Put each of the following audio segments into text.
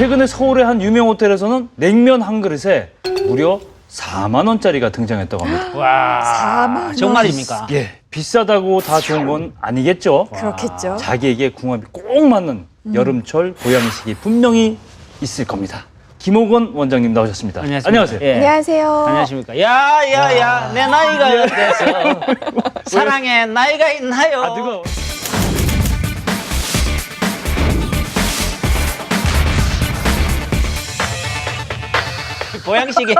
최근에 서울의 한 유명 호텔에서는 냉면 한 그릇에 무려 4만 원짜리가 등장했다고 합니다. 와, 4만 원. 정말입니까? 예, 비싸다고 다 좋은 건 아니겠죠. 그렇겠죠. 자기에게 궁합이 꼭 맞는 여름철 보양식이 분명히 있을 겁니다. 김옥원 원장님 나오셨습니다. 안녕하세요. 예. 안녕하세요. 안녕하십니까. 야, 내 나이가 어때서 사랑에 나이가 있나요? 아, 누가? 보양식에,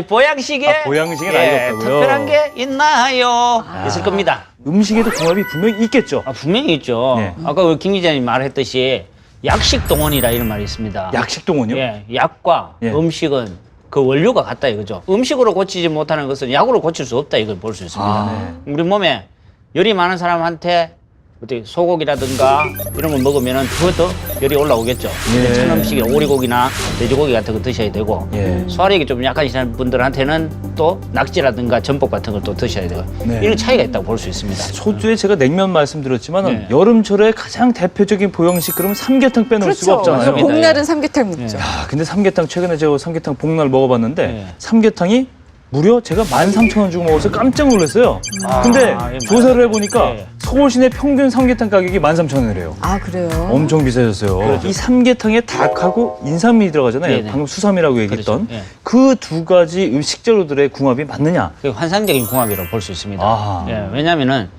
보양식에 보양식에 나이가 없다고요? 특별한 게 있나요? 있을 겁니다. 음식에도 궁합이 분명히 있겠죠. 분명히 있죠. 예. 아까 그 김 기자님 말했듯이 약식 동원이라 이런 말이 있습니다. 약식 동원이요? 예, 약과 예. 음식은 그 원료가 같다 이거죠. 음식으로 고치지 못하는 것은 약으로 고칠 수 없다 이걸 볼 수 있습니다. 우리 몸에 열이 많은 사람한테 어떻게 소고기라든가 이런 거 먹으면은 그것도 열이 올라오겠죠. 예. 천 음식이 오리고기나 돼지고기 같은 거 드셔야 되고 예. 소화력이 좀 약하신 분들한테는 또 낙지라든가 전복 같은 걸 또 드셔야 되고 네. 이런 차이가 있다고 볼 수 있습니다. 소주에 제가 냉면 말씀드렸지만 네. 여름철에 가장 대표적인 보양식 그러면 삼계탕 빼놓을 수가 그렇죠. 없잖아요. 맞습니다. 봄날은 삼계탕 먹죠. 야, 근데 삼계탕 최근에 제가 삼계탕 복날 먹어봤는데 네. 삼계탕이 무려 제가 13,000원 주고 먹어서 깜짝 놀랐어요. 근데 예, 조사를 해보니까 네. 서울 시내 평균 삼계탕 가격이 13,000원이래요. 아, 그래요? 엄청 비싸졌어요. 이 삼계탕에 닭하고 인삼이 들어가잖아요. 네네. 방금 수삼이라고 얘기했던 그렇죠. 예. 그 두 가지 음식 재료들의 궁합이 맞느냐? 그 환상적인 궁합이라고 볼 수 있습니다. 아하. 예, 왜냐하면은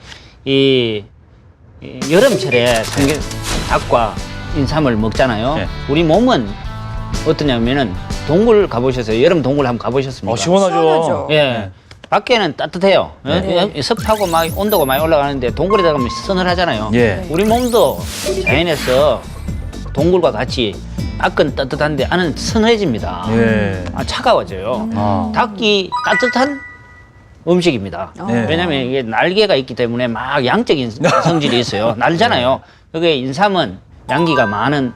이 여름철에 닭과 인삼을 먹잖아요. 네. 우리 몸은 어떠냐면은 동굴 가보셨어요? 여름 동굴 한번 가보셨습니까? 시원하죠. 시원하죠. 예. 밖에는 따뜻해요. 네. 습하고 막 온도가 많이 올라가는데 동굴에 들어가면 서늘하잖아요. 예. 우리 몸도 자연에서 동굴과 같이 밖은 따뜻한데 안은 서늘해집니다. 예. 차가워져요. 아. 닭이 따뜻한 음식입니다. 네. 왜냐하면 이게 날개가 있기 때문에 막 양적인 성질이 있어요. 날잖아요. 그게 인삼은 양기가 많은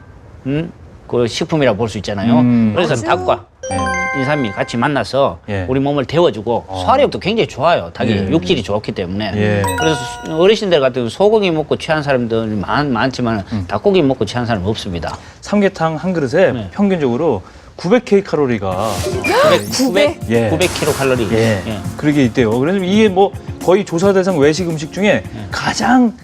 그 식품이라고 볼 수 있잖아요. 그래서 맞아요. 닭과 인삼이 같이 만나서 예. 우리 몸을 데워주고 소화력도 굉장히 좋아요. 닭이 예. 육질이 좋기 때문에. 예. 그래서 어르신들 같은 경우 소고기 먹고 취한 사람들 많지만 닭고기 먹고 취한 사람은 없습니다. 삼계탕 한 그릇에 네. 평균적으로 900kcal가 900 예. 900kcal. 예. 예. 그러게 있대요. 그래서 이게 뭐 거의 조사 대상 외식 음식 중에 가장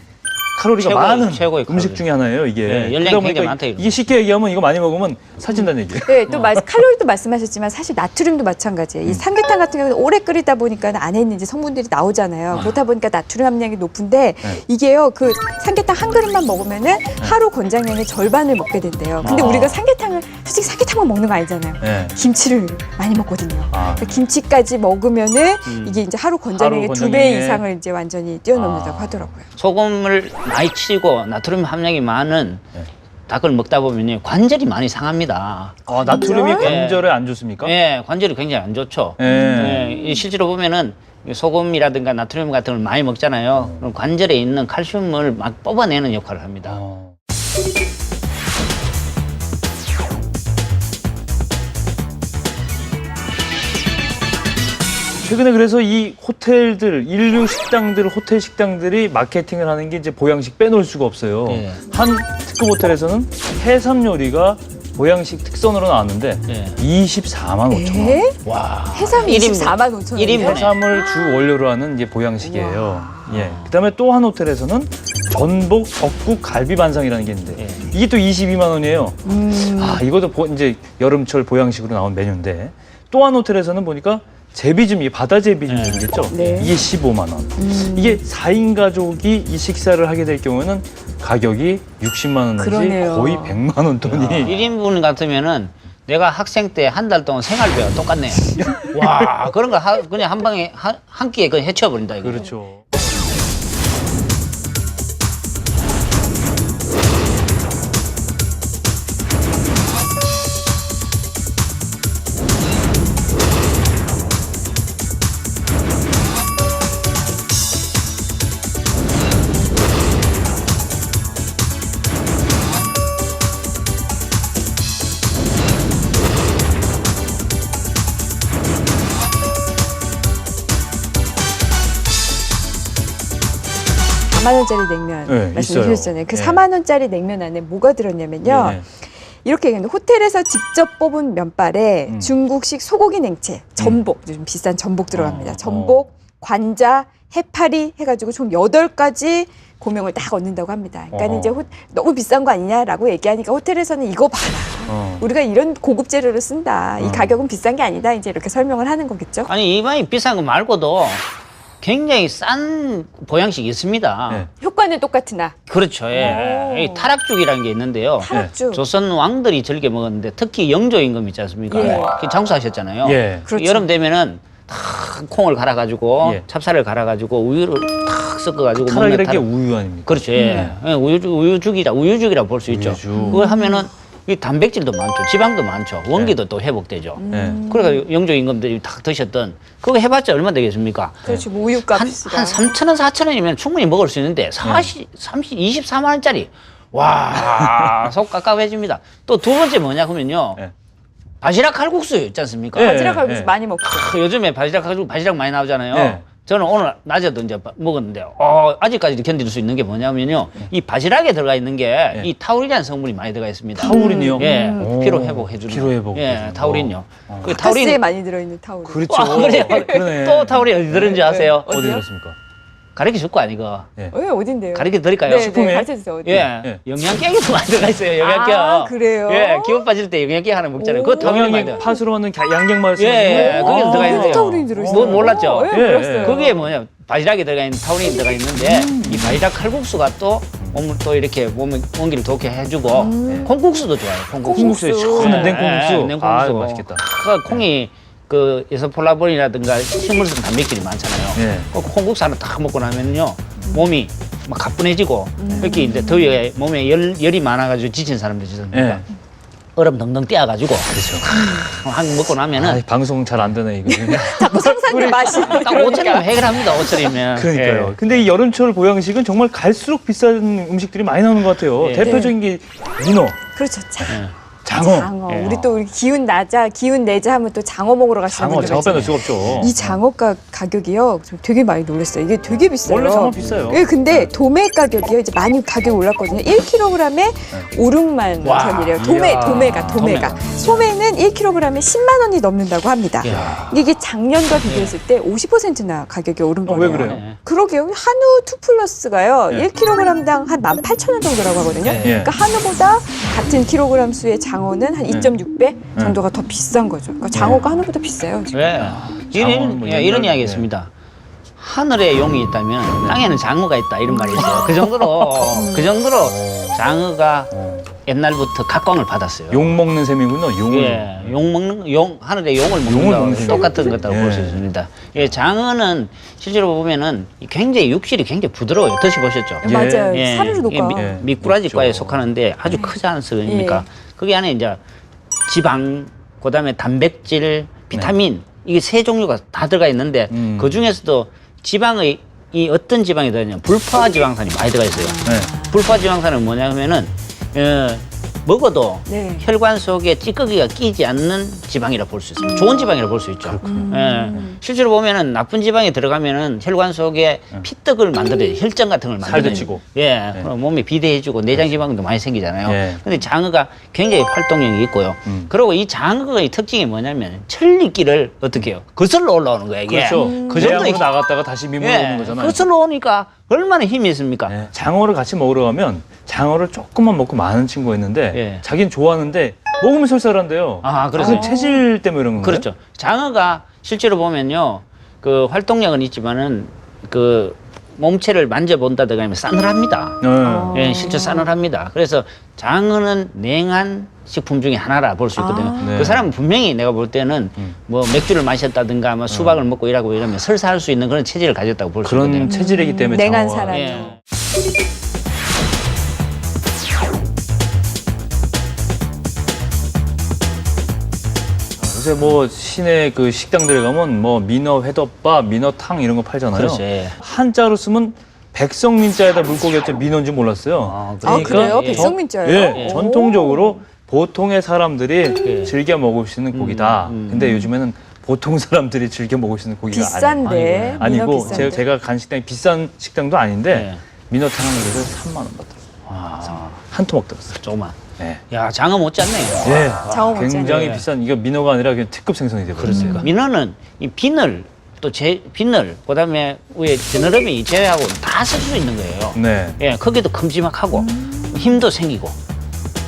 칼로리가 많은 최고의 음식 칼로리. 중에 하나예요, 이게. 예, 열량이 그러다 보니까 굉장히 많다, 이거. 이게 쉽게 얘기하면 이거 많이 먹으면 살찐다는 얘기예요. 네, 또 칼로리도 말씀하셨지만 사실 나트륨도 마찬가지예요. 이 삼계탕 같은 경우는 오래 끓이다 보니까 안에 있는 이제 성분들이 나오잖아요. 그렇다 보니까 나트륨 함량이 높은데 이게요, 그 삼계탕 한 그릇만 먹으면은 하루 권장량의 절반을 먹게 된대요. 근데 우리가 삼계탕을 솔직히 삼계탕만 먹는 거 아니잖아요. 네. 김치를 많이 먹거든요. 아. 그러니까 김치까지 먹으면은 이게 이제 하루 권장량의 하루 2배 권장량의 이상을 이제 완전히 뛰어넘는다고 하더라고요. 소금을 많이 치고 나트륨 함량이 많은 닭을 먹다 보면 관절이 많이 상합니다. 아, 나트륨이 진짜? 관절에 안 좋습니까? 예, 관절이 굉장히 안 좋죠. 예. 이 실제로 보면은 소금이라든가 나트륨 같은 걸 많이 먹잖아요. 그럼 관절에 있는 칼슘을 막 뽑아내는 역할을 합니다. 어. 최근에 그래서 이 호텔들, 인류 식당들, 호텔 식당들이 마케팅을 하는 게 이제 보양식 빼놓을 수가 없어요. 예. 한 특급 호텔에서는 해삼 요리가 보양식 특선으로 나왔는데 예. 24만 5천 원. 에? 와. 해삼 1인분. 24만 5천 원이요? 1인분에. 해삼을 주 원료로 하는 이제 보양식이에요. 예. 그다음에 또 한 호텔에서는 전복, 적국, 갈비 반상이라는 게 있는데 예. 이게 또 22만 원이에요. 아, 이것도 이제 여름철 보양식으로 나온 메뉴인데 또 한 호텔에서는 보니까 제비찜, 이 바다 제비찜이겠죠? 네. 이게 15만 원. 이게 4인 가족이 이 식사를 하게 될 경우는 가격이 60만 원 내지 그러네요. 거의 100만 원 돈이 1인분 같으면은 내가 학생 때 한 달 동안 생활비가 똑같네요. 와, 그런 걸 그냥 한 방에 한 끼에 그냥 해쳐버린다 이거. 그렇죠. 만 원짜리 냉면 네, 말씀해 있어요. 주셨잖아요. 그 네. 4만 원짜리 냉면 안에 뭐가 들었냐면요. 네. 이렇게 얘기하는데 호텔에서 직접 뽑은 면발에 중국식 소고기 냉채, 전복, 좀 비싼 전복 들어갑니다. 전복, 관자, 해파리 해가지고 총 8가지 고명을 딱 얻는다고 합니다. 그러니까 이제 너무 비싼 거 아니냐라고 얘기하니까 호텔에서는 이거 봐라. 우리가 이런 고급 재료를 쓴다. 이 가격은 비싼 게 아니다. 이제 이렇게 설명을 하는 거겠죠. 아니 이만히 비싼 거 말고도 굉장히 싼 보양식이 있습니다. 네. 효과는 똑같으나 그렇죠. 예. 이 타락죽이라는 게 있는데요. 타락죽. 조선 왕들이 즐겨 먹었는데 특히 영조 임금 있지 않습니까? 예. 그 장수하셨잖아요. 예. 그렇죠. 여름 되면은 탁 콩을 갈아가지고 예. 찹쌀을 갈아가지고 우유를 탁 섞어가지고 먹는 타락이라는 게 타락. 우유 아닙니까? 그렇죠. 예. 예, 우유죽이라고 볼 수 있죠. 우유죽. 그걸 하면은 이 단백질도 많죠. 지방도 많죠. 원기도 또 회복되죠. 네. 그래서 영조 임금들이 탁 드셨던 그거 해봤자 얼마 되겠습니까? 그렇죠. 뭐 한 우유값이랑 3,000원, 4,000원이면 충분히 먹을 수 있는데 24만 원짜리. 와, 속 깝깝해집니다. 또 두 번째 뭐냐 그러면요. 네. 바지락 칼국수 있지 않습니까? 예. 바지락 칼국수 예. 많이 먹죠. 요즘에 바지락 칼국수 바지락 많이 나오잖아요. 네. 저는 오늘 낮에도 이제 먹었는데 아직까지 견딜 수 있는 게 뭐냐면요. 이 바지락에 들어가 있는 게 이 타우린이라는 성분이 많이 들어가 있습니다. 타우린이요? 예, 오. 피로 회복해주는. 피로 회복. 예, 타우린요. 그 가스에 타우린. 많이 들어있는 타우린. 그렇죠. 그래요. 그러네. 또 타우린 어디 들은지 아세요? 어디 어디요? 들었습니까? 가르쳐 줄 거 아니고. 예. 어딘데요? 가르쳐 드릴까요? 네, 식품이에요? 네, 가르쳐주세요. 어디? 예, 예. 영양갱이 많이 들어가 있어요. 영양갱. 아, 그래요? 예, 기운 빠질 때 영양갱 하나 먹잖아요. 그거 타우린 많이 들어. 팥으로 하는 양갱 예, 예, 거기 들어가 있는데요. 타우린이 들어있어요. 뭐 몰랐죠? 예, 몰랐어요. 그게 뭐냐? 바지락에 들어가 있는 타우린이 들어가 있는데 이 바지락 칼국수가 또 몸을 또 이렇게 몸의 원기를 좋게 해주고 콩국수도 좋아요. 콩국수. 콩국수에 시원한 예, 냉콩국수. 예, 냉콩국수. 아, 맛있겠다. 그 콩이 그 에소폴라본이라든가 식물성 단백질이 많잖아요. 예. 그 콩국수 하나 딱 먹고 나면요 몸이 막 가뿐해지고 특히 이제 더위에 몸에 열이 많아가지고 지친 사람들 있습니다. 예. 얼음 덩덩 띄어가지고 그렇죠. 한 번 먹고 나면은 아, 방송 잘 안 되네, 이거. 자꾸 상상의 맛이. 딱 5천이면 해결합니다. 5천이면. 그러니까요. 근데 이 여름철 보양식은 정말 갈수록 비싼 음식들이 많이 나오는 것 같아요. 예. 대표적인 게 민어, 그렇죠. 장어. 예. 우리 또 우리 기운 내자 하면 또 장어 먹으러 가시는 분들 장어 빼놓을 있잖아요. 수가 없죠. 이 장어가 가격이요. 좀 되게 많이 놀랐어요. 이게 되게 비싸요. 원래 장어 비싸요. 예, 근데 도매 가격이요. 이제 많이 가격이 올랐거든요. 1kg에 5, 6만 와. 원이래요. 이야. 도매가. 소매는 1kg에 10만 원이 넘는다고 합니다. 이야. 이게 작년과 비교했을 때 50%나 가격이 오른 거예요. 왜 그래요? 예. 그러게요. 한우 2플러스가요. 예. 1kg당 한 18,000원 정도라고 하거든요. 예. 그러니까 한우보다 같은 킬로그램 수의 장어는 한 2.6배 정도가 더 비싼 거죠. 그러니까 장어가 한우보다 비싸요. 지금. 왜? 장어는 뭐 이런 옛날- 이야기 있습니다. 하늘에 용이 있다면 땅에는 장어가 있다 이런 말이 있어요. 그 정도로 장어가 옛날부터 각광을 받았어요. 용 먹는 셈이군요. 용을. 예, 하늘에 용을 먹는 용을 거하고 먹는 똑같은 셈이죠. 것다고 예. 볼 수 있습니다. 예, 장어는 실제로 보면은 굉장히 육질이 굉장히 부드러워요. 드셔보셨죠? 예. 맞아요. 예, 살을 이게 녹아. 예. 미꾸라지과에 먹죠. 속하는데 아주 크지 않습니까? 예. 거기 안에 이제 지방, 그다음에 단백질, 비타민 이게 세 종류가 다 들어가 있는데 그 중에서도 지방의 이 어떤 지방이 들어있냐면 불포화 지방산이 많이 들어가 있어요. 네. 불포화 지방산은 뭐냐면은 먹어도 네. 혈관 속에 찌꺼기가 끼지 않는 지방이라 볼 수 있습니다. 좋은 지방이라 볼 수 있죠. 예. 실제로 보면은 나쁜 지방이 들어가면은 혈관 속에 피떡을 만들어요. 혈전 같은 걸 만들어요. 살도 찌고. 예. 그럼 몸이 비대해지고 내장 지방도 많이 생기잖아요. 예. 근데 장어가 굉장히 활동력이 있고요. 그리고 이 장어의 특징이 뭐냐면 천리길을 어떻게 해요? 거슬러 올라오는 거예요. 이게. 그렇죠. 그 정도 내양으로 나갔다가 다시 민물로 오는 거잖아요. 거슬러 오니까 얼마나 힘이 있습니까? 네. 장어를 같이 먹으러 가면 장어를 조금만 먹고 많은 친구가 있는데 예. 자기는 좋아하는데 먹으면 설사한대요. 아, 그래서 그건 체질 때문에 이런 건가요? 그렇죠. 장어가 실제로 보면요, 그 활동량은 있지만은 그 몸체를 만져본다든가 하면 싸늘합니다. 네. 예, 실제 싸늘합니다. 그래서 장어는 냉한 식품 중에 하나라 볼 수 있거든요. 아. 네. 그 사람은 분명히 내가 볼 때는 뭐 맥주를 마셨다든가 뭐 수박을 먹고 일하고 이러면 설사할 수 있는 그런 체질을 가졌다고 볼 수 그런 있거든요. 체질이기 때문에 냉한 장어가- 사람이. 예. 요새 뭐 시내 그 식당들에 가면 뭐 민어 회덮밥, 민어탕 이런 거 팔잖아요. 그렇죠. 예. 한자로 쓰면 백성민자에다 물고기였죠. 민어인지 몰랐어요. 아, 아, 그래요? 예. 백성민자예요? 예, 오. 전통적으로 보통의 사람들이 예. 즐겨 먹을 수 있는 고기다. 근데 요즘에는 보통 사람들이 즐겨 먹을 수 있는 고기가 비싼데. 아니고 민어 비싼데. 제가 간 식당이 비싼 식당도 아닌데 예. 민어탕 한 그릇에 3만 원 받더라고요. 한 토막 들었어요. 조금만. 네. 야, 장어 못지않네요. 네. 장어 못지않네. 굉장히 네. 비싼 이거 민어가 아니라 그냥 특급 생선이 되거든요. 민어는 이 비늘 또 비늘 그다음에 위에 지느러미 제외하고 다 쓸 수 있는 거예요. 네. 예, 크기도 큼지막하고 힘도 생기고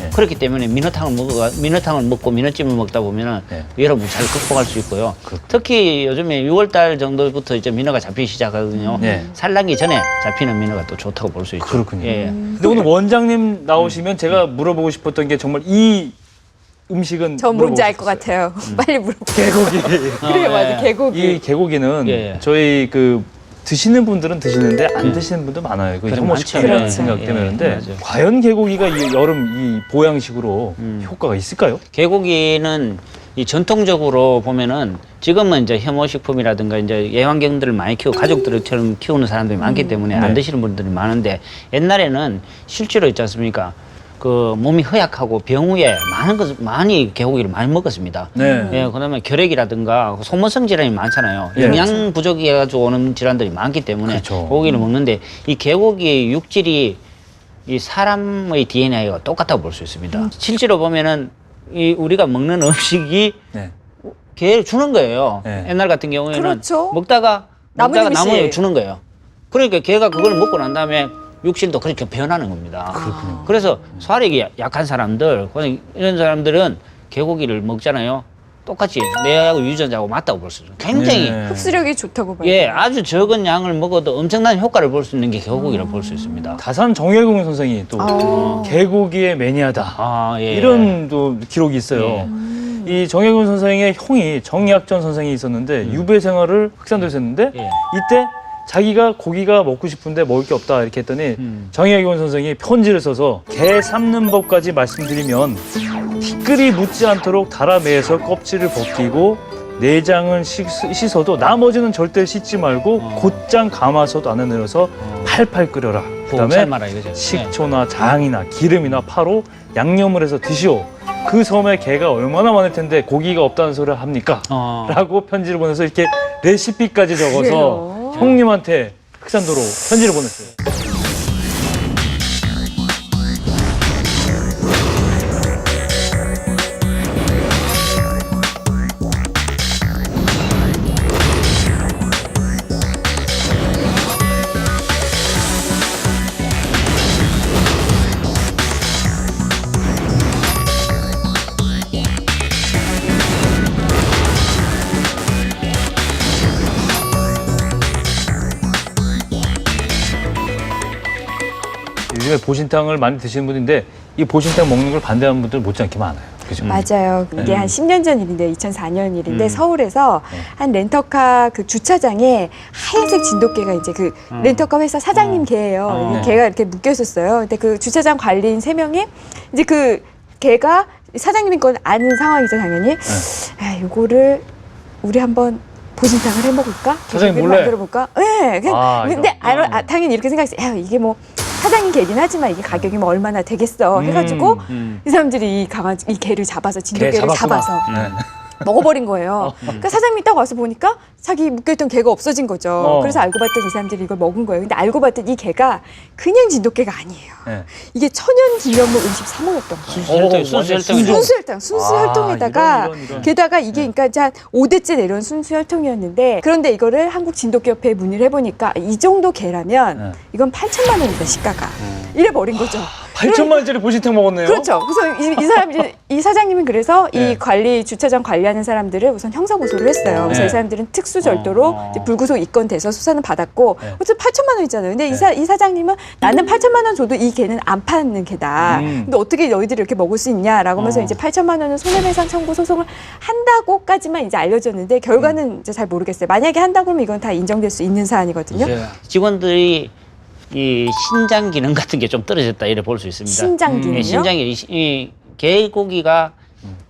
네. 그렇기 때문에 민어탕을 먹고 민어찜을 먹다 보면은 네. 여러 문제를 극복할 수 있고요. 특히 요즘에 6월달 정도부터 이제 민어가 잡히기 시작하거든요. 네. 산란기 전에 잡히는 민어가 또 좋다고 볼 수 있죠. 그렇군요. 예. 근데 오늘 원장님 나오시면 제가 물어보고 싶었던 게 정말 이 음식은 전 뭔지 물어보고 알 것 싶었어요. 같아요. 빨리 물어보세요. 개고기. 그래 맞아 개고기. 이 개고기는 예. 저희 그 드시는 분들은 드시는데 안 예. 드시는 분도 많아요. 그 그래, 혐오식품이라는 많죠. 생각 예, 때문에 그런데 맞아요. 과연 개고기가 이 여름 이 보양식으로 효과가 있을까요? 개고기는 이 전통적으로 보면은 지금은 이제 혐오식품이라든가 이제 애완견들을 많이 키우고 가족들처럼 키우는 사람들이 많기 때문에 네. 안 드시는 분들이 많은데 옛날에는 실제로 있지 않습니까? 그 몸이 허약하고 병 후에 많이 개고기를 많이 먹었습니다. 네. 예, 그다음에 결핵이라든가 소모성 질환이 많잖아요. 예. 영양 부족이 해가지고 오는 질환들이 많기 때문에 그렇죠. 고기를 먹는데 이 개고기 육질이 이 사람의 DNA가 똑같다고 볼 수 있습니다. 실제로 보면은 이 우리가 먹는 음식이 네. 개를 주는 거예요. 네. 옛날 같은 경우에는 그렇죠. 먹다가 나무님씨. 나무에 주는 거예요. 그러니까 개가 그걸 먹고 난 다음에 육질도 그렇게 변하는 겁니다. 그렇군요. 그래서 소화력이 약한 사람들, 이런 사람들은 개고기를 먹잖아요. 똑같이 뇌하고 유전자하고 맞다고 볼 수 있어요. 굉장히 네. 흡수력이 좋다고 봐요. 예, 아주 적은 양을 먹어도 엄청난 효과를 볼 수 있는 게 개고기라고 볼 수 있습니다. 다산 정혜공 선생이 또 아. 개고기의 매니아다. 아, 예. 이런 또 기록이 있어요. 이 정혜근 선생의 형이 정약전 선생이 있었는데 유배 생활을 흑산도에서 했는데 예. 이때 자기가 고기가 먹고 싶은데 먹을 게 없다 이렇게 했더니 정혜근 선생이 편지를 써서 게 삶는 법까지 말씀드리면 티끌이 묻지 않도록 달아매서 껍질을 벗기고 내장은 씻어도 나머지는 절대 씻지 말고 곧장 감아서도 안에 넣어서 팔팔 끓여라. 그다음에 삶아라 이거죠. 식초나 장이나 기름이나 파로 양념을 해서 드시오. 그 섬에 게가 얼마나 많을 텐데 고기가 없다는 소리를 합니까? 라고 편지를 보내서 이렇게 레시피까지 적어서 그래요? 형님한테 흑산도로 편지를 보냈어요. 요즘에 보신탕을 많이 드시는 분인데 이 보신탕 먹는 걸 반대하는 분들 못지않게 많아요. 그죠? 맞아요. 이게 한 10년 전 일인데 2004년 일인데 음. 서울에서 한 렌터카 그 주차장에 하얀색 진돗개가 이제 그 렌터카 회사 사장님 개예요. 이 개가 이렇게 묶여 있었어요. 근데 그 주차장 관리인 3명이 이제 그 개가 사장님이 건 아는 상황이죠, 당연히. 아, 요거를 우리 한번 보신탕을 해 먹을까? 사장님 몰래? 만들어 볼까? 네. 근데 이런. 당연히 이렇게 생각했어요. 야, 이게 뭐 사장님 개긴 하지만 이게 가격이 뭐 얼마나 되겠어 해가지고 이 사람들이 이 개를 잡아서 진돗개를 잡아서 네. 먹어버린 거예요. 그러니까 사장님이 딱 와서 보니까 자기 묶여있던 개가 없어진 거죠. 그래서 알고 봤더니 이 사람들이 이걸 먹은 거예요. 근데 알고 봤더니 이 개가 그냥 진돗개가 아니에요. 네. 이게 천연 기념물 음식 3호였던 거예요. 순수혈통. 순수혈통에다가 이런. 게다가 이게 그러니까 이제 한 5대째 내려온 순수혈통이었는데 그런데 이거를 한국 진돗개협회에 문의를 해보니까 이 정도 개라면 이건 8천만 원이다 시가가 이래 버린 거죠. 8천만 원짜리 보신탕 먹었네요. 그렇죠. 그래서 이 사람 이 사장님은 그래서 네. 이 관리 주차장 관리하는 사람들을 우선 형사 고소를 했어요. 그래서 네. 이 사람들은 특수 절도로 이제 불구속 입건돼서 수사는 받았고 어쨌든 8천만 원이잖아요. 근데 이 사장님은 나는 8천만 원 줘도 이 개는 안 파는 개다. 근데 어떻게 너희들이 이렇게 먹을 수 있냐라고 하면서 이제 8천만 원은 손해배상 청구 소송을 한다고까지만 이제 알려졌는데 결과는 이제 잘 모르겠어요. 만약에 한다고 하면 이건 다 인정될 수 있는 사안이거든요. 직원들이 이 신장 기능 같은 게 좀 떨어졌다 이래 볼 수 있습니다. 신장 기능이요? 예, 신장이 이 개고기가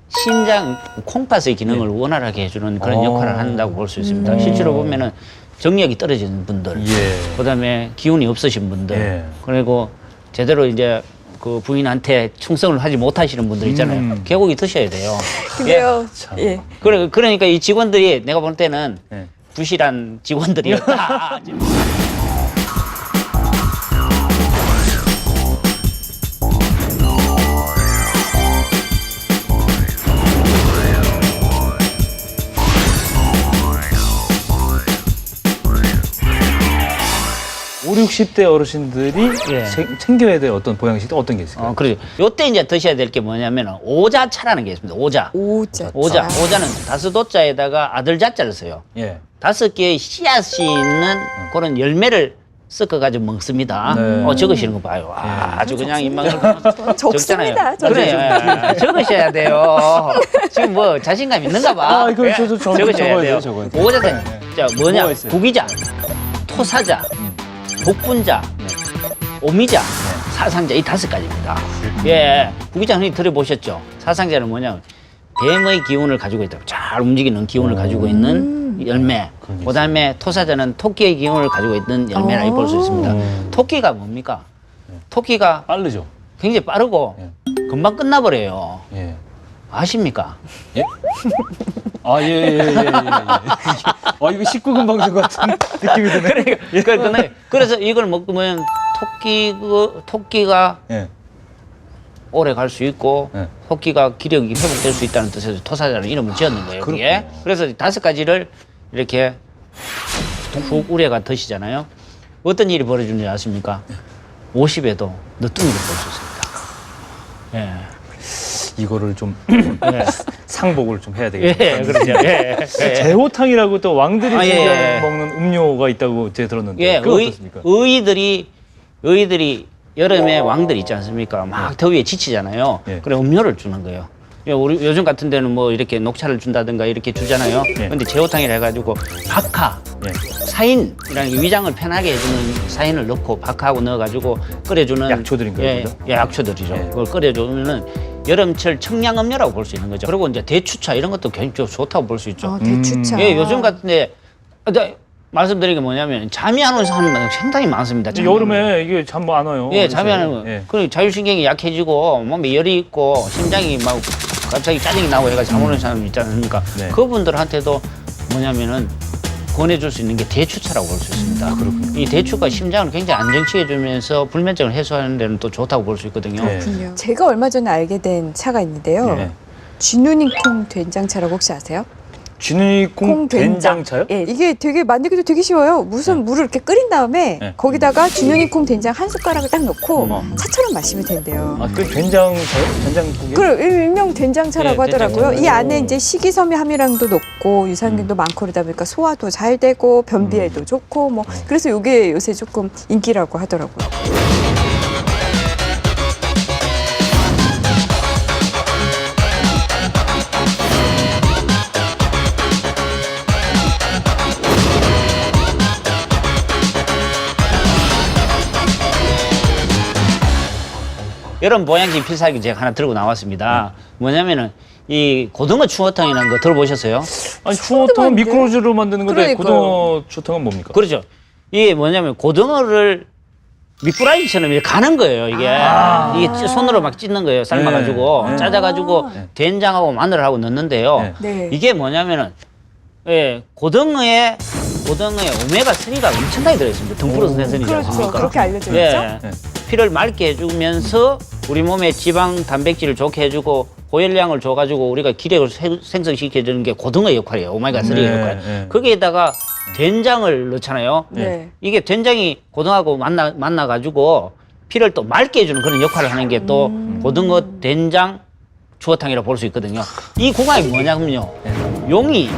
신장 콩팥의 기능을 원활하게 해주는 그런 역할을 한다고 볼 수 있습니다. 실제로 보면은 정력이 떨어지는 분들, 예. 그다음에 기운이 없으신 분들, 예. 그리고 제대로 이제 그 부인한테 충성을 하지 못하시는 분들 있잖아요. 개고기 드셔야 돼요. 근데요. 예. 그러니까 이 직원들이 내가 볼 때는 네. 부실한 직원들이었다. 60대 어르신들이 예. 챙겨야 될 어떤 보양식 어떤 게 있을까요? 그렇죠. 요때 이제 드셔야 될 게 뭐냐면 오자차라는 게 있습니다. 오자. 오자는 다스도자에다가 아들자자를 써요. 예. 5개의 씨앗이 있는 그런 열매를 섞어가지고 먹습니다. 네. 적으시는 거 봐요. 아주 그냥 입만 적습니다. 그래, 적으셔야 돼요. 지금 뭐 자신감 있는가 봐. 이거 저도 적으셔야 돼요. 적어야 돼요. 오자자, 자 뭐냐? 뭐가 있어요? 구기자, 토사자, 복분자, 오미자, 사상자 이 5가지입니다. 예, 구기자 흔히 들어보셨죠? 사상자는 뭐냐? 뱀의 기운을 가지고 있다. 잘 움직이는 기운을 가지고 있는 열매. 그다음에 토사자는 토끼의 기운을 가지고 있는 열매라 볼 수 있습니다. 토끼가 뭡니까? 토끼가 빠르죠. 굉장히 빠르고 금방 끝나버려요. 예. 아십니까? 예? 이거 19금 방송 같은 느낌이 드네. 그래서 이걸 먹으면 토끼가 예. 오래 갈 수 있고 네. 토끼가 기력이 회복될 수 있다는 뜻에서 토사자라는 이름을 지었는 거예요. 그게. 그렇군요. 그래서 5가지를 이렇게 푹 우려가 드시잖아요. 어떤 일이 벌어지는지 아십니까? 50에도 늦둥이를 볼 수 있습니다. 예. 이거를 좀 예. 상복을 좀 해야 되겠죠. 예, 그렇죠. 예. 예. 제호탕이라고 또 왕들이 아, 예. 즐겨 먹는 음료가 있다고 제가 들었는데 예, 그건 어떻습니까? 의들이 여름에 왕들 있지 않습니까? 막 더위에 지치잖아요. 예. 그래 음료를 주는 거예요. 예, 우리 요즘 같은 데는 뭐 이렇게 녹차를 준다든가 이렇게 주잖아요. 예. 근데 제호탕이라 해가지고 박하, 예. 사인이라는 게 위장을 편하게 해주는 사인을 넣고 박하하고 넣어가지고 끓여주는 약초들인가요, 예, 그죠? 예, 약초들이죠. 예. 그걸 끓여주면은 여름철 청량음료라고 볼 수 있는 거죠. 그리고 이제 대추차 이런 것도 굉장히 좋다고 볼 수 있죠. 대추차. 예, 요즘 같은데 말씀드린 게 뭐냐면 잠이 안 오는 사람은 상당히 많습니다. 잠이 안 오는 여름에 이게 잠 뭐 안 와요. 예, 잠이 안 오는 거. 예. 그리고 자율신경이 약해지고 몸에 열이 있고 심장이 막 갑자기 짜증이 나고 해가 잠 오는 사람 있지 않습니까? 네. 그분들한테도 뭐냐면은 권해줄 수 있는 게 대추차라고 볼 수 있습니다. 그렇군요. 이 대추가 심장을 굉장히 안정시켜주면서 불면증을 해소하는 데는 또 좋다고 볼 수 있거든요. 네. 그렇군요. 제가 얼마 전에 알게 된 차가 있는데요. 예. 쥐누닝콩 된장차라고 혹시 아세요? 쥐누니콩 된장차요? 예, 이게 되게 만들기도 되게 쉬워요. 무슨 물을 이렇게 끓인 다음에 네. 거기다가 쥐누닝콩 된장 한 숟가락을 딱 넣고 어머. 차처럼 마시면 된대요. 그 된장차요? 된장국이? 그 일명 된장차라고 예, 하더라고요. 된장차. 이 안에 이제 식이섬유 함유량도 높고 유산균도 많고 그러다 보니까 소화도 잘 되고 변비에도 좋고 뭐 그래서 이게 요새 조금 인기라고 하더라고요. 여름 보양식 필살기 제가 하나 들고 나왔습니다. 뭐냐면은 이 고등어 추어탕이라는 거 들어보셨어요? 아니 추어탕은 많은데? 미꾸라지로 만드는 건데 그러니까요. 고등어 추어탕은 뭡니까? 그렇죠. 이게 뭐냐면 고등어를 미꾸라지처럼 이렇게 가는 거예요. 이게 손으로 막 찢는 거예요. 삶아가지고 네. 짜져가지고 된장하고 마늘하고 넣는데요. 네. 네. 이게 뭐냐면은 고등어에 오메가 3가 엄청나게 들어있습니다. 등푸르스 생선이지 그렇죠. 않습니까? 그렇게 알려져 있죠. 예. 네. 피를 맑게 해주면서 우리 몸에 지방, 단백질을 좋게 해주고 고열량을 줘가지고 우리가 기력을 생성시켜주는 게 고등어의 역할이에요. 오메가 3의 네, 역할. 네. 거기에다가 된장을 넣잖아요. 네. 이게 된장이 고등어하고 만나가지고 피를 또 맑게 해주는 그런 역할을 하는 게 또 고등어 된장 추어탕이라고 볼 수 있거든요. 이 궁합이 뭐냐면요. 용이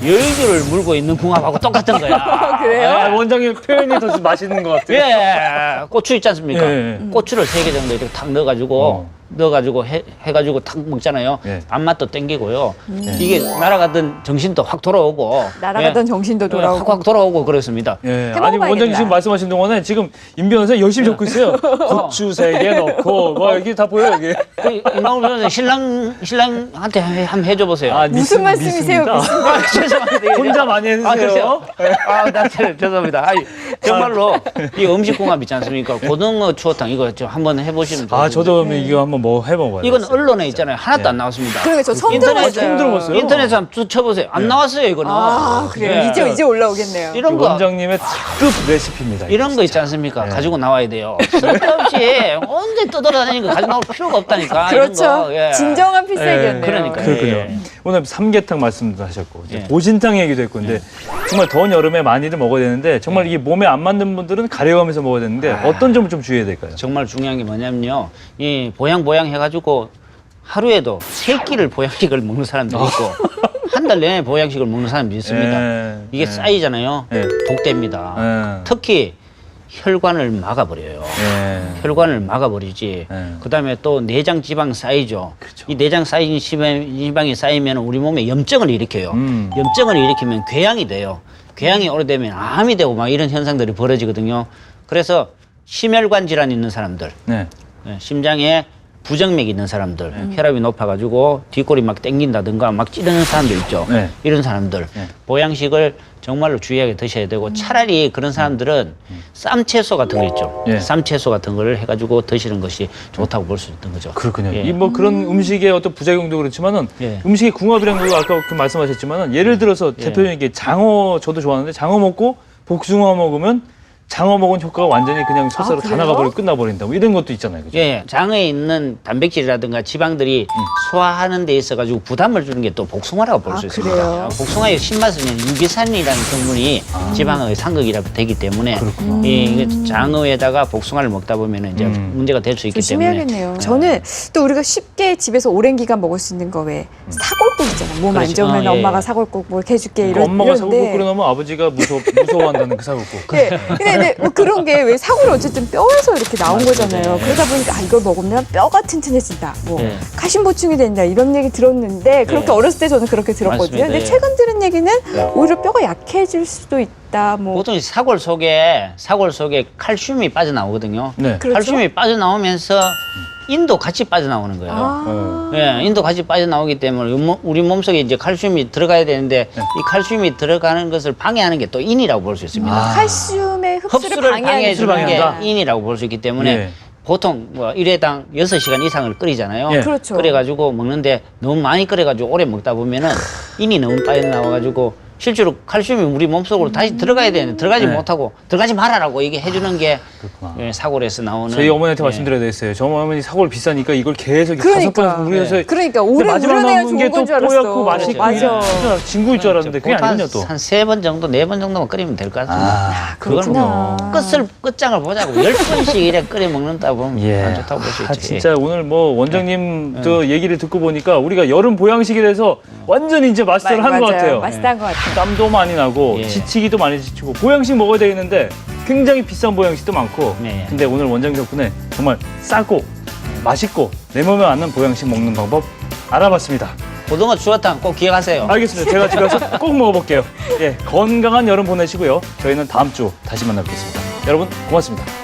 열주를 물고 있는 궁합하고 똑같은 거야. 그래요? 원장님 표현이 더 맛있는 것 같아요. 예, 고추 있지 않습니까? 예, 예. 고추를 3개 정도 이렇게 탁 넣어가지고 해가지고 탁 먹잖아요. 예. 밥맛도 땡기고요. 이게 날아가던 정신도 확 돌아오고. 날아가던 정신도 돌아오고. 확 돌아오고 그렇습니다. 예. 해먹어봐야겠다. 아니 원장님 지금 말씀하신 동안에 지금 임 변호사 열심히 적고 있어요. 고추 3개 넣고 뭐 여기 다 보여요 여기. 이만훈 변호사 신랑한테 한번 해줘 보세요. 무슨 말씀이세요? 믿습니다. 죄송합니다. 혼자 많이 해주세요. 나 죄송합니다. 아니, 정말로 이 음식 궁합 있지 않습니까? 고등어 추어탕 이거 좀 한번 해보시면 좋습니다. 저도 이거 한번 뭐 해먹어요. 이건 언론에 있잖아요. 하나도 안 나왔습니다. 그러니까 저 처음 처음 들어봤어요. 인터넷에 한번 쳐보세요. 안 나왔어요, 이거는. 아, 그래요? 예. 이제 올라오겠네요. 이런 거, 원장님의 특급 레시피입니다. 이런 거 있지 않습니까? 가지고 나와야 돼요. 쓸데없이 언제 떠돌아다니는 거 가지고 나올 필요가 없다니까. 그렇죠. 이런 거. 예. 진정한 필살기였네요. 그러니까. 그렇군요. 예. 오늘 삼계탕 말씀도 하셨고 이제 예. 보신탕 얘기도 했고 근데 정말 더운 여름에 많이들 먹어야 되는데 정말 이게 몸에 안 맞는 분들은 가려가면서 먹어야 되는데 어떤 점을 좀 주의해야 될까요? 정말 중요한 게 뭐냐면요. 이 보양 해가지고 하루에도 3끼를 보양식을 먹는 사람도 있고 한 달 내내 보양식을 먹는 사람도 있습니다. 이게 쌓이잖아요. 독됩니다. 특히 혈관을 막아버려요. 혈관을 막아버리지. 그다음에 또 내장 지방 쌓이죠. 그렇죠. 이 내장 쌓인 지방이 쌓이면 우리 몸에 염증을 일으켜요. 염증을 일으키면 궤양이 돼요. 궤양이 오래되면 암이 되고 막 이런 현상들이 벌어지거든요. 그래서 심혈관 질환 있는 사람들, 심장에 부정맥이 있는 사람들, 혈압이 높아가지고 뒷골이 막 땡긴다든가 막 찌르는 사람들 있죠. 이런 사람들 보양식을 정말로 주의하게 드셔야 되고 차라리 그런 사람들은 쌈채소 같은 거 있죠. 쌈채소 같은 거를 해가지고 드시는 것이 좋다고 볼 수 있는 거죠. 그렇군요. 예. 이 뭐 그런 음식의 어떤 부작용도 그렇지만은 음식의 궁합이라는 거 아까 그 말씀하셨지만은 예를 들어서 대표적인 게 장어 저도 좋아하는데 장어 먹고 복숭아 먹으면 장어 먹은 효과가 완전히 그냥 속살로 다 그래요? 나가버리고 끝나버린다. 뭐 이런 것도 있잖아요. 그죠? 예, 장어에 있는 단백질이라든가 지방들이 소화하는 데 있어가지고 부담을 주는 게 또 복숭아라고 볼 수 있습니다. 그래요? 복숭아의 신맛은 유기산이라는 성분이 지방의 상극이라 되기 때문에 이 장어에다가 복숭아를 먹다 보면 이제 문제가 될 수 있기 때문에 조심해야겠네요. 저는 또 우리가 쉽게 집에서 오랜 기간 먹을 수 있는 거 왜 사골국 있잖아요. 몸 안 그렇지. 좋으면 예. 엄마가 사골국 뭐 이렇게 해줄게 그러니까 이런 엄마가 사골국 이런데. 끓여놓으면 아버지가 무서워한다는 그 사골국. 예. 근데 뭐 그런 게 왜 사골이 어쨌든 뼈에서 이렇게 나온 거잖아요. 그러다 보니까 이걸 먹으면 뼈가 튼튼해진다. 뭐 예. 칼슘 보충이 된다. 이런 얘기 들었는데 그렇게 어렸을 때 저는 그렇게 들었거든요. 맞습니다. 근데 예. 최근 들은 얘기는 오히려 뼈가 약해질 수도 있다. 뭐 보통 이 사골 속에 칼슘이 빠져나오거든요. 네. 그렇죠? 칼슘이 빠져나오면서 인도 같이 빠져나오는 거예요. 아. 예, 인도 같이 빠져나오기 때문에 우리 몸속에 이제 칼슘이 들어가야 되는데 이 칼슘이 들어가는 것을 방해하는 게 또 인이라고 볼 수 있습니다. 칼슘의 흡수를 흡수를 방해하는 방해해주는 게 방해한다? 인이라고 볼 수 있기 때문에 예. 보통 뭐 1회당 6시간 이상을 끓이잖아요. 예. 그렇죠. 끓여가지고 먹는데 너무 많이 끓여가지고 오래 먹다 보면은 인이 너무 빠져나와가지고 실제로 칼슘이 우리 몸속으로 다시 들어가야 되는데 들어가지 네. 못하고 들어가지 말아라고 얘기 해주는 게 그렇구나. 예, 사골에서 나오는 저희 어머니한테 예. 말씀드려야 되겠어요. 저 어머니 사골 비싸니까 이걸 계속 그러니까. 5번 우려서 그러니까 오래 우려내야 좋은 건 줄 알았어. 뽀얗고 맛있고 맞아. 진구일 줄 알았는데 그게 보통 아니군요 또. 한 3번 정도, 4번 정도만 끓이면 될 것 같습니다. 그렇구나. 끝장을 보자고 10번씩 이래 끓여 먹는다 보면 예. 안 좋다고 볼 수 있죠. 진짜 오늘 뭐 원장님 저 얘기를 듣고 보니까 우리가 여름 보양식에 대해서 완전히 이제 마스터를 한 것 맞아요. 같아요. 마스터한 것 같아요. 땀도 많이 나고 예. 지치기도 많이 지치고 보양식 먹어야 되겠는데 굉장히 비싼 보양식도 많고 네. 근데 오늘 원장님 덕분에 정말 싸고 맛있고 내 몸에 맞는 보양식 먹는 방법 알아봤습니다. 고등어 추어탕 꼭 기억하세요. 알겠습니다. 제가 집에 가서 꼭 먹어볼게요. 예, 건강한 여름 보내시고요. 저희는 다음 주 다시 만나뵙겠습니다. 여러분 고맙습니다.